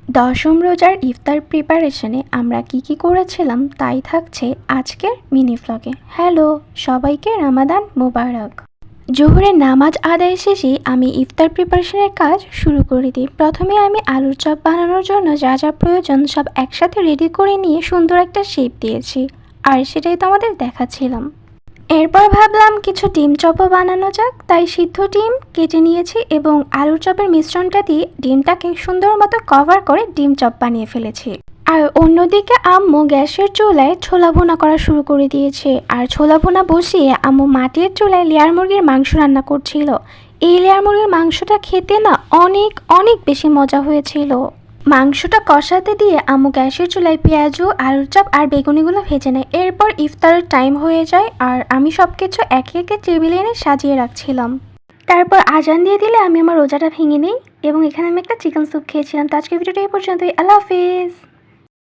দশম রোজার ইফতার প্রিপারেশনে আমরা কি করেছিলাম তাই থাকছে আজকের মিনি ভ্লগে। হ্যালো সবাইকে, রামাদান মোবারক। জোহরের নামাজ আদায় শেষে আমি ইফতার প্রিপারেশনের কাজ শুরু করে দিই। প্রথমে আমি আলুর চপ বানানোর জন্য যা যা প্রয়োজন সব একসাথে রেডি করে নিয়ে সুন্দর একটা শেপ দিয়েছি, আর সেটাই তো আমাদের দেখাচ্ছিলাম। এরপর ভাবলাম কিছু ডিম চপও বানানো যাক, তাই সিদ্ধ ডিম কেটে নিয়েছি এবং আলুর চপের মিশ্রণটা দিয়ে ডিমটাকে সুন্দর মতো কভার করে ডিম চপ বানিয়ে ফেলেছি। আর অন্যদিকে আম্মু গ্যাসের চুলায় ছোলা ভুনা করা শুরু করে দিয়েছে, আর ছোলা ভুনা বসিয়ে আম্মু মাটির চুলায় লেয়ার মুরগির মাংস রান্না করছিল। এই লেয়ার মুরগির মাংসটা খেতে না অনেক অনেক বেশি মজা হয়েছিল। মাংসটা কষাতে দিয়ে আম্মু গ্যাসের চুলায় পেঁয়াজু, আলুর চপ আর বেগুনিগুলো ভেজে নেয়। এরপর ইফতারের টাইম হয়ে যায় আর আমি সব কিছু একে একে টেবিলে এনে সাজিয়ে রাখছিলাম। তারপর আজান দিয়ে দিলে আমি আমার রোজাটা ভেঙে নিই এবং এখানে আমি একটা চিকেন স্যুপ খেয়েছিলাম। তো আজকের ভিডিওটা এই পর্যন্তই। আল্লাহ হাফিজ।